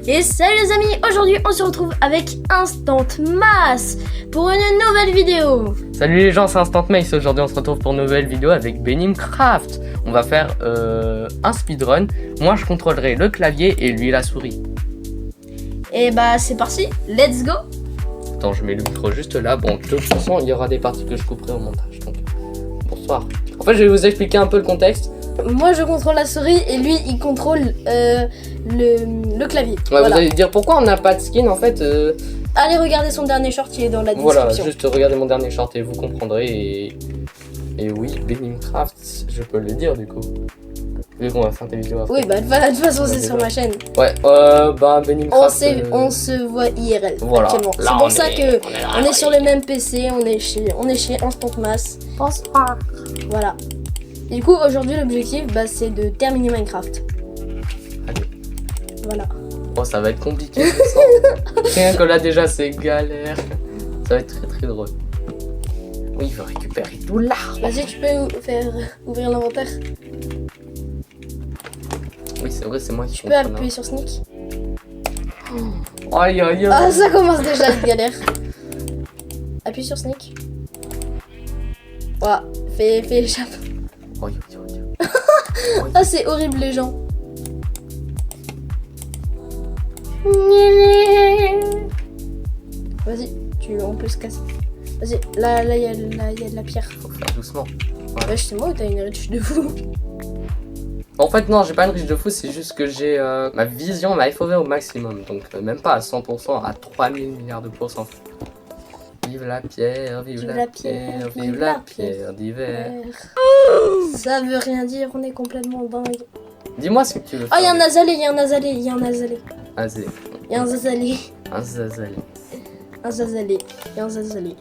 Et salut les amis, aujourd'hui on se retrouve avec Instant Mass pour une nouvelle vidéo. Salut les gens, c'est Instant Mace. Aujourd'hui on se retrouve pour une nouvelle vidéo avec Benimcraft. On va faire un speedrun. Moi je contrôlerai le clavier et lui la souris. Et bah c'est parti, let's go. Attends, je mets le micro juste là. Bon, de toute façon il y aura des parties que je couperai au montage. Donc bonsoir. En fait je vais vous expliquer un peu le contexte. Moi je contrôle la souris et lui il contrôle le clavier. Ouais, Voilà. Vous allez dire pourquoi on n'a pas de skin en fait. Allez regarder son dernier short, il est dans la Voilà, description. juste regardez mon dernier short et vous comprendrez. Et oui, Benimcraft, je peux le dire du coup. Vu qu'on va faire des vidéos après. Oui bah de toute façon c'est sur ma chaîne. Ouais, bah Benimcraft. On se voit IRL Voilà. actuellement. Là, C'est pour ça que on est là, sur le même PC, on est chez Instant Mass. Bonsoir. Voilà. Et du coup aujourd'hui l'objectif bah, c'est de terminer Minecraft. Allez. Voilà. Oh, ça va être compliqué. Rien que là déjà c'est galère. Ça va être très très drôle. Oui, il faut récupérer tout l'arbre. Vas-y, tu peux faire ouvrir l'inventaire. Oui, c'est vrai, c'est moi qui Tu peux appuyer sur sneak. Aïe aïe aïe. Ah, ça commence déjà à être galère. Appuie sur sneak. Voilà, fais échappe. Aïe aïe aïe. Ah, c'est horrible les gens. Vas-y, on peut se casser. Vas-y, là, il y a de la pierre. Faut faire doucement. Ouais, je sais moi où t'as une riche de fou. En fait, non, j'ai pas une riche de fou, c'est juste que j'ai ma vision, ma FOV au maximum. Donc, même pas à 100%, à 3000 milliards de pourcents. Vive la pierre, vive la pierre, vive la pierre d'hiver. Ça veut rien dire, on est complètement dingue. Dis-moi ce que tu veux Oh, faire. il y a un azalé, il y a un azalé, il y a un azalé. Azé. Il y a un zazalé. Un zazali. Un zazalé. Il y a un zazalé.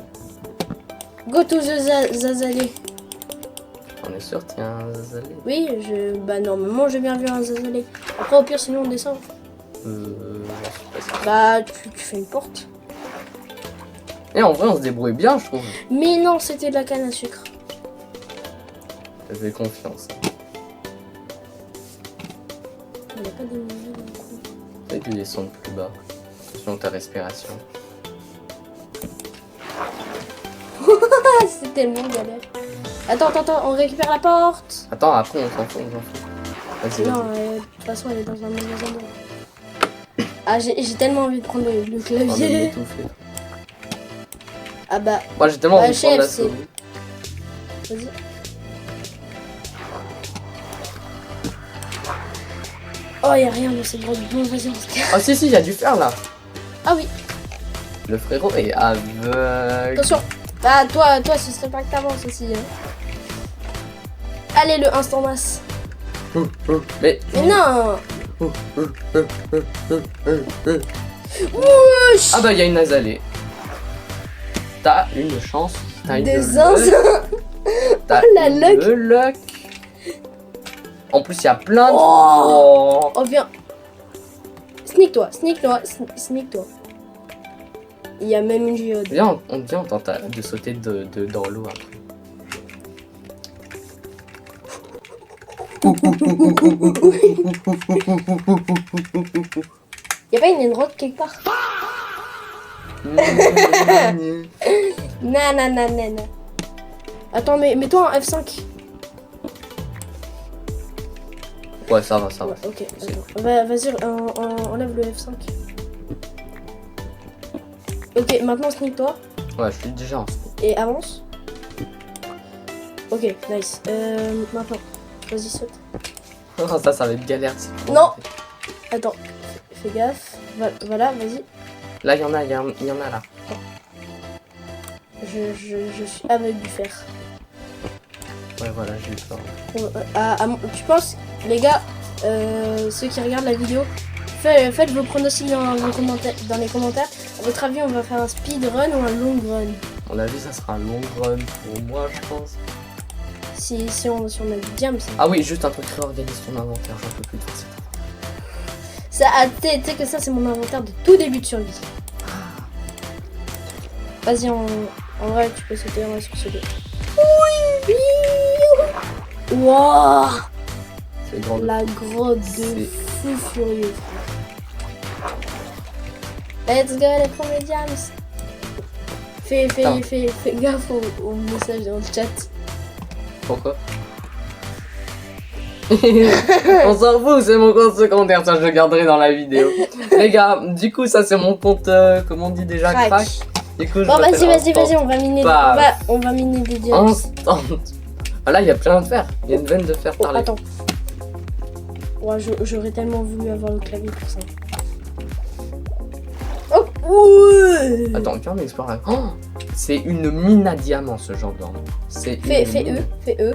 Go to the zazalé. On est sûr, tiens, un zazali. Oui, bah normalement j'ai bien vu un zazalé. Après au pire sinon on descend. Je suis pas sûr. Bah tu fais une porte. Et en vrai, on se débrouille bien, je trouve. Mais non, c'était de la canne à sucre. J'ai confiance. Il n'y a pas des musiques dans le coup. Et puis descendre plus bas. Attention à ta respiration. Ah, c'est tellement galère. Attends, on récupère la porte. Attends, après on s'en fout, Vas-y, Non, vas-y. de toute façon elle est dans un mauvais endroit. Ah, j'ai tellement envie de prendre le On va clavier. m'étouffer. Ah bah, Moi j'ai tellement Bah, envie de prendre la chef, c'est- souris. vas-y. Oh, y a rien dans cette grotte. Bon, vas-y, on se casse. Ah si, il y a du fer là. Ah oui, Le frérot est aveugle. attention. Ah, toi, ce serait pas que t'avances aussi. Hein. Allez, le instant masse. Mais Mais non. Wouch. ah bah il y a une azalée. T'as une chance. T'as une Des luck. zinzins. T'as la luck. une luck. En plus il y a plein de. Oh. Oh, viens. Sneak-toi. Il y a même une géode. Viens, on tente de sauter dans l'eau après. Y a pas une émeraude quelque part? Non. Attends, mais mets-toi en F5. Ouais, ça va. Ok, attends. Vas-y, enlève le F5. Ok, maintenant sneak-toi Ouais, je suis déjà en et avance. Ok, nice. Maintenant, vas-y, saute. Ça va être galère. Non. Attends, fais gaffe. Voilà, vas-y. Là, il y en a là. Je suis aveugle du fer. Ouais, voilà, j'ai eu peur. Tu penses, les gars, ceux qui regardent la vidéo, faites vos pronostics dans les commentaires. À votre avis, on va faire un speedrun ou un long run? À mon avis, ça sera un long run pour moi, je pense. Si on a du diam, ça. Ah oui, juste un truc, réorganise ton inventaire, j'en peux plus de faire ça. Tu sais que ça, c'est mon inventaire de tout début de survie. Vas-y, en vrai, tu peux sauter, on va sur ce deux. Oui. Wouah. C'est grand. La grotte de C'est- fou furieux. Let's go, les premiers diams. Fais gaffe au message dans le chat. Pourquoi? On s'en fout, c'est mon compte secondaire, ça je le garderai dans la vidéo. Les gars, du coup ça c'est mon compte, comment on dit déjà, crack. Du coup, bon vas-y, on va miner, on va miner des diams. Instant. Ah là il y a plein de fer, il y a une veine de fer par là. Attends. Ouais, j'aurais tellement voulu avoir le clavier pour ça. Oh ouais. Attends, viens on explore. Oh, c'est une mine à diamants ce genre d'endroit. Fais E.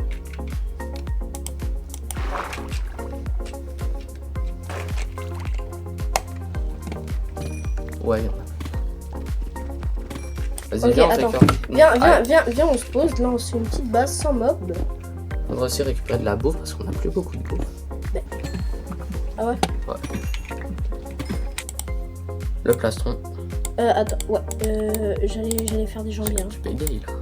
Ouais, il y en a. Vas-y, okay, viens, attends. Viens, on se pose. Là, on se fait une petite base sans mob. On va aussi récupérer de la bouffe parce qu'on n'a plus beaucoup de bouffe. Ah ouais? Ouais. Le plastron. Attends, ouais. J'allais faire des jambiers. Tu payes là.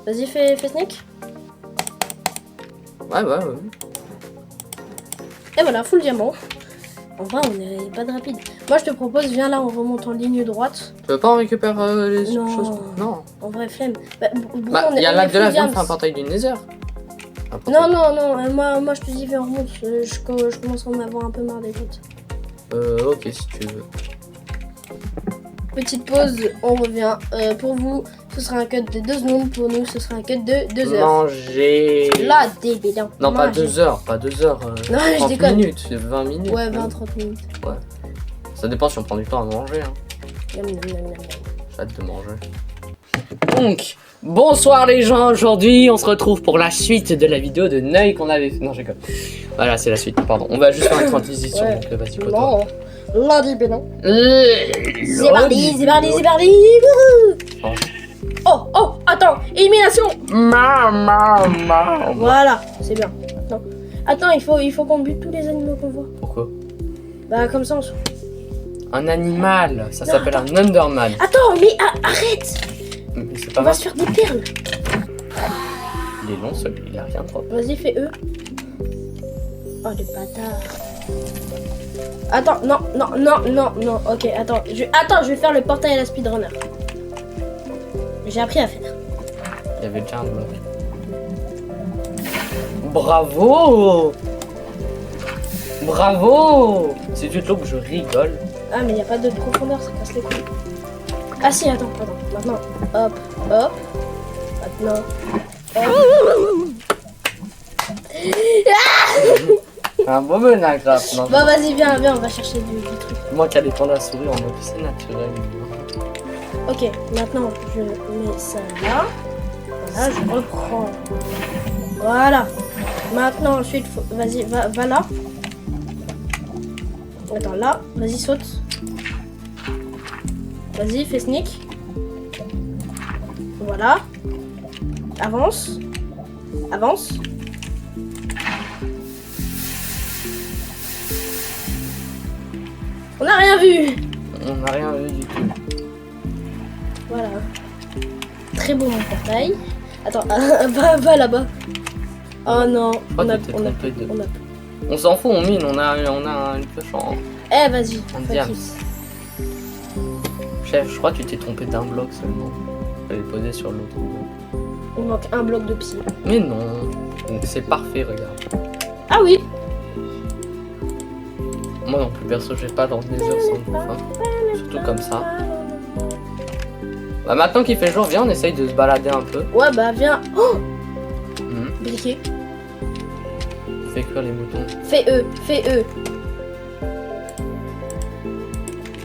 Vas-y, fais sneak. Ouais. Et voilà, full diamant. En vrai, on n'est pas de rapide. Moi, je te propose, viens là, on remonte en ligne droite. Tu veux pas en récupérer les choses? Non. En vrai, flemme. Il y a là de la viande, c'est un portail du Nether. Non, moi je te dis, viens, on remonte. Je commence à en avoir un peu marre des routes. Ok, si tu veux. Petite pause, on revient. Pour vous, ce sera un cut de 2 secondes. Pour nous, ce sera un cut de 2 heures. Manger. Là, débile. Non, pas 2 heures. Pas 2 heures. Non, 30 je déconne. minutes, 20 minutes. Ouais, 20-30 minutes. Ouais. Ça dépend si on prend du temps à manger. Hein. Yum. J'ai hâte de manger. Donc, bonsoir les gens. Aujourd'hui, on se retrouve pour la suite de la vidéo de Neuil qu'on avait fait. Non, j'ai voilà, c'est la suite. Pardon. On va juste faire une transition. Ouais. Donc, vas-y, poteau. Non. Là, débile, non. C'est parti. Oh, attends, élimination. Voilà, c'est bien. Non. Attends, il faut qu'on bute tous les animaux qu'on voit. Pourquoi? Bah comme ça on se... Un animal, ça s'appelle un Enderman. Attends, mais arrête. Mais c'est pas On va se faire des perles. Il est long celui, il a rien trop. Vas-y, fais E. Oh le bâtard. Attends, non. Ok, attends, je vais faire le portail à la speedrunner. J'ai appris à faire. Il y avait déjà un bloc. Bravo. Si tu te loupes, je rigole. Ah, mais il n'y a pas de profondeur, ça casse les couilles. Ah si, attends. Maintenant, hop. Maintenant, Un beau Minecraft. Bon, vas-y, viens, on va chercher du truc. Moi qui allais prendre la souris en mode c'est naturel. Ok, maintenant je mets ça là. Voilà, je reprends. Voilà. Maintenant, ensuite, vas-y, va là. Attends, là. Vas-y, saute. Vas-y, fais sneak. Voilà. Avance. On n'a rien vu. On n'a rien vu du tout. Voilà. Très beau mon portail. Attends, va là-bas. Oh non, on s'en fout, on mine, on a une pioche en... Eh vas-y, focus. Chef, je crois que tu t'es trompé d'un bloc seulement. Je vais le poser sur l'autre bloc. Il manque un bloc de psy. Mais non, c'est parfait, regarde. Ah oui. Moi non plus perso, je vais pas dans des heures sans bouffe, hein. Surtout comme ça. Bah maintenant qu'il fait jour, viens on essaye de se balader un peu. Ouais bah viens. Oh Briquet. Fais cuire les moutons. Fais E.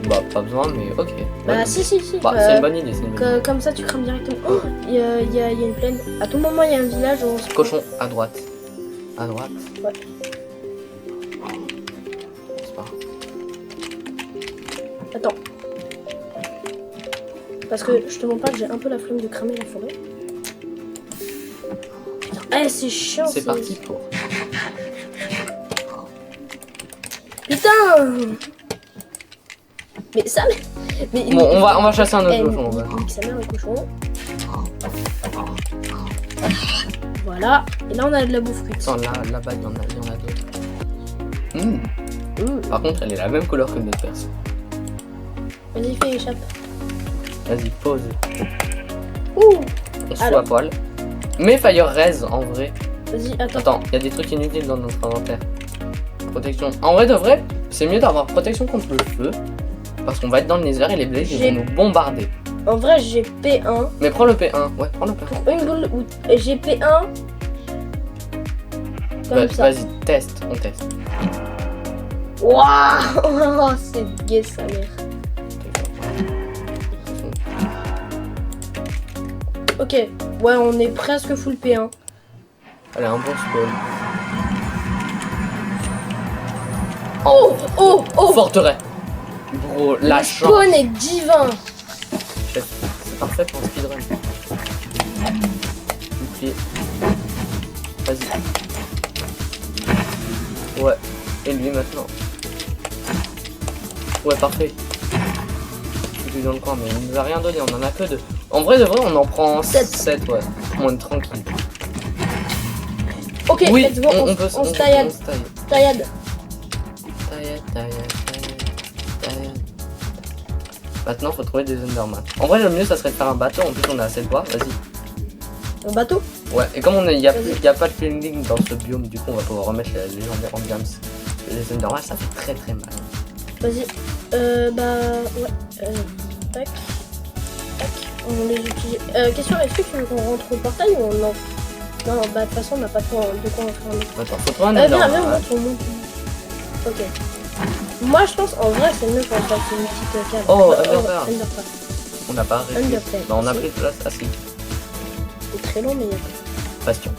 Bah pas besoin mais ok. Bah si. Bah c'est une bonne idée, Comme ça tu crames directement. Oh il y a une plaine. À tout moment il y a un village où on se... Cochon à droite. Ouais. C'est pas grave. Attends. Parce que je te montre pas que j'ai un peu la flemme de cramer la forêt. Putain, c'est chiant. C'est parti pour. Putain. Mais ça. Mais bon, on va chasser un autre cochon. Ça met un cochon. Voilà. Et là on a de la bouffe cuite. Attends, là-bas il y en a d'autres. Par contre, elle est la même couleur que notre perso. Vas-y, fais échappe. Vas-y, pose. Ouh. On se fout à poil. Mais Fire Raise en vrai. Vas-y, attends. Attends, il y a des trucs inutiles dans notre inventaire. Protection. En vrai de vrai, c'est mieux d'avoir protection contre le feu. Parce qu'on va être dans le nether et les blazes ils vont nous bombarder. En vrai, j'ai P1. Mais prends le P1. Ouais, prends le P1. Pour une boule où j'ai P1. Comme ça. Vas-y, teste, on teste. Waouh. C'est gay sa mère. Ok, ouais, on est presque full P1. Allez, un bon spawn. Oh, oh, oh. Forterait. Bro, la Le chance. spawn est divin. Chef, c'est parfait pour speedrun. Bouclier. Vas-y. Ouais. Et lui maintenant. Ouais, parfait. Je suis dans le coin, mais il nous a rien donné, on en a que 2. En vrai de vrai, on en prend 7, ouais. On est tranquille. Ok, Oui, let's go, on se taillade. Taillade. Maintenant, faut trouver des Enderman. En vrai, le mieux, ça serait de faire un bateau. En plus, on a assez de bois. Vas-y. Un bateau. Ouais, et comme il n'y a pas de building dans ce biome, du coup, on va pouvoir remettre les légendaires en games. Les Enderman, ça fait très très mal. Vas-y. Bah, ouais. Tac. Tac. On les utilise. Question, est-ce que tu veux qu'on rentre au portail ou non? Non, bah, de toute façon, on n'a pas de quoi en faire un autre. Attends, faut trouver un Viens, Enderman. on monte. Ok. Moi, je pense, en vrai, c'est mieux qu'on fasse une petite cave. Oh, Underpearl. Underpearl. On n'a pas arrêté. Underpearl. Non, on a pris de place. Ah si. C'est très long, mais il y a pas. Bastion.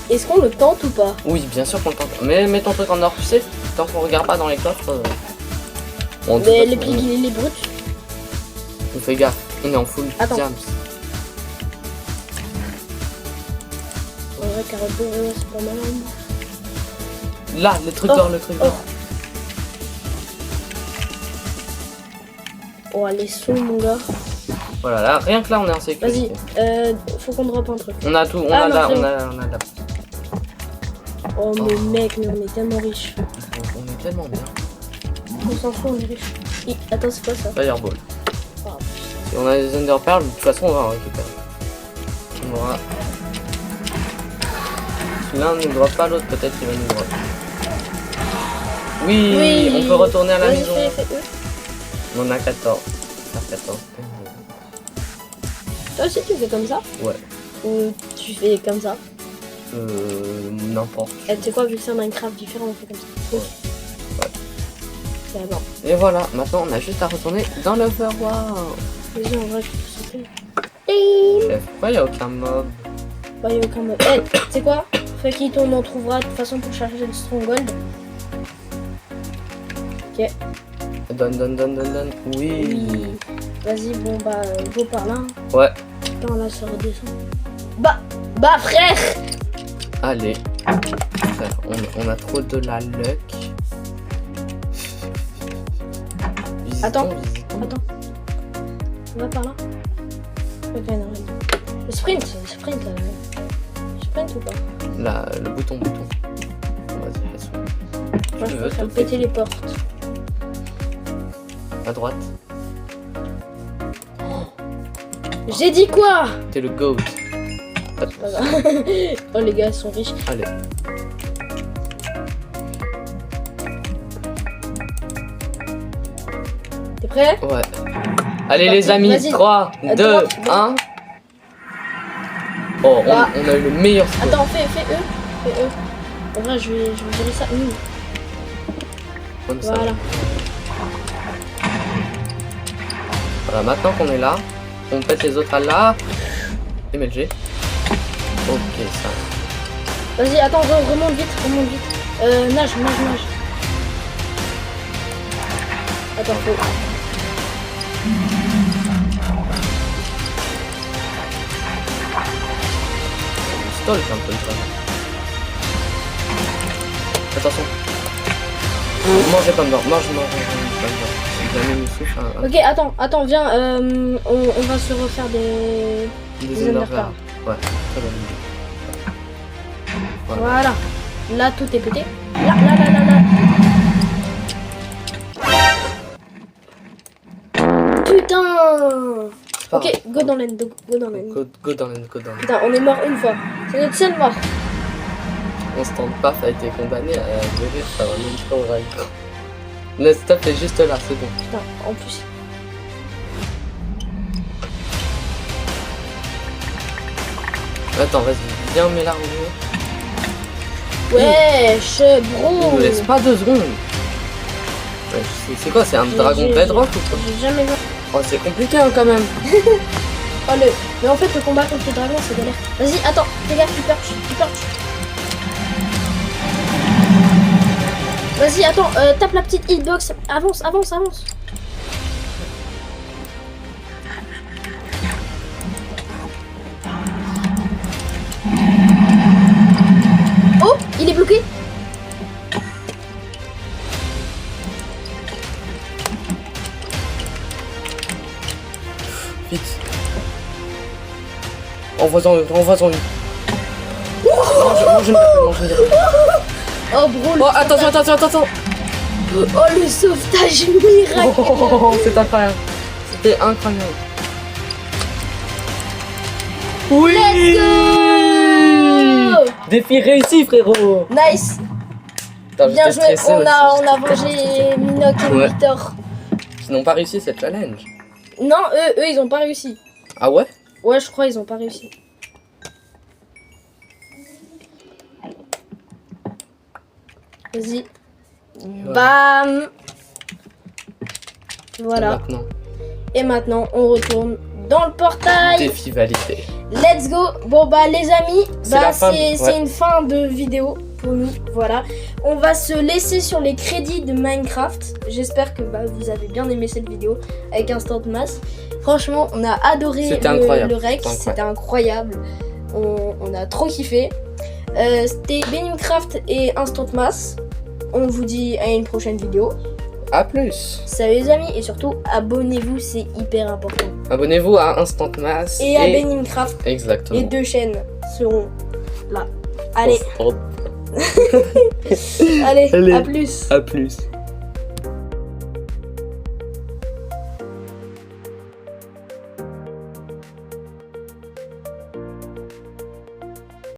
Est-ce qu'on le tente ou pas? Oui, bien sûr qu'on le tente. Mais mets ton truc en or, tu sais. Tant qu'on regarde pas dans les coffres. Bon, Mais les pigs, les brutes. On fait gaffe. On est en full Attends. diams. En vrai, carotte dorée, c'est pas mal. Là, le truc d'or, le truc d'or. Oh, les sons, mon gars. Voilà, là, rien que là, on est en sécurité. Vas-y, faut qu'on drop un truc. On a tout, on Ah, a non, là, c'est on bon. a là. Oh, mais mec, mais on est tellement riches. On est tellement bien. On s'en fout, on est riches. Attends, c'est quoi ça? Fireball. Oh, Et on a des Enderpearls, de toute façon, on va en récupérer. On aura. Si l'un ne nous drop pas, l'autre, peut-être qu'il va nous drop. Oui, on peut retourner à la maison. Fais. On en a 14. 14. Toi aussi, tu fais comme ça? Ouais. Ou tu fais comme ça? N'importe. Tu sais quoi, vu que c'est un Minecraft différent, on fait comme ça. Ouais. C'est bon. Et voilà, maintenant on a juste à retourner dans l'Overworld. Vas-y, en vrai, je peux sauter. Chef, pourquoi il n'y a aucun mob? Bah, y'a aucun mode. Eh, tu sais quoi? Fuck it, on en trouvera de toute façon pour charger le stronghold. Ok. Donne. Oui. Vas-y, bon, bah, go par là. Ouais. Putain, là, ça redescend. Bah, frère! Allez. Frère, on a trop de la luck. Attends. Visitons. Attends. On va par là? Ok, non, vas-y. Le sprint. Sprint ou pas? Là, le bouton. Vas-y, laisse. Moi, je veux peux faire tout péter les portes. À droite. J'ai dit quoi? T'es le goat. Pas de Pas grave. Oh, les gars, ils sont riches. Allez. T'es prêt? Ouais. Allez Parti, les amis, vas-y. 3, 2, Drop. 1. Oh, Ah. on a eu le meilleur score. Attends, fais eux. En vrai, je vais gérer ça. Comme ça. Voilà. Voilà, maintenant qu'on est là, on pète les autres à là. MLG. Ok, ça. Vas-y, attends, remonte vite. Nage. Attends, faut... Stalk un peu ça. Attention. Mangez pas dedans. Mange pas dedans. Si jamais il souffle un... Ok, attends, viens. On va se refaire des Des Enderpearls. Ouais, très bonne idée. Voilà. Là, tout est pété. Là. Putain. Ok, go dans l'end, go dans l'end. Go dans l'end. Putain, on est mort une fois. C'est notre seule mort. Instant Paf a été condamné à mourir par un ultra-ouragan. Le stop est juste là, c'est bon. Putain, en plus. Attends, vas-y, viens, mets la roue. Wesh, bro. Il nous laisse pas 2 secondes. Ouais, c'est quoi, c'est un dragon bedrock ou quoi? J'ai jamais vu. Oh, c'est compliqué hein, quand même. Oh, mais en fait, le combat contre le dragon, c'est galère. Vas-y, attends, fais gaffe, tu perches. Vas-y, attends, tape la petite hitbox. Avance. Oh, il est bloqué. Vite. Envoie-en une. Mange une. Oh, bro. Oh, attends. Oh, le sauvetage miraculeux. Oh, c'est incroyable. C'était incroyable. Oui. Let's go. Défi réussi, frérot. Nice. Attends, Bien joué. j'étais stressé On aussi, a j'étais vengé Minoc et Ouais. Victor. Ils n'ont pas réussi cette challenge. Non, eux, ils ont pas réussi. Ah ouais? Ouais, je crois ils ont pas réussi. Vas-y. Bam. Voilà. Maintenant, Et maintenant, on retourne dans le portail. défi validé. Let's go. Bon bah les amis, C'est la fin de- c'est ouais. une fin de vidéo pour nous. Voilà. On va se laisser sur les crédits de Minecraft. J'espère que vous avez bien aimé cette vidéo avec Instant Mass. Franchement, on a adoré C'était incroyable. le Rex. C'était incroyable. On a trop kiffé. C'était Minecraft et Instant Mass. On vous dit à une prochaine vidéo. A plus. Salut les amis et surtout abonnez-vous, c'est hyper important. Abonnez-vous à Instant Mass. Et à Minecraft. Exactement. Les 2 chaînes seront là. Allez, Oh, allez, à plus. À plus.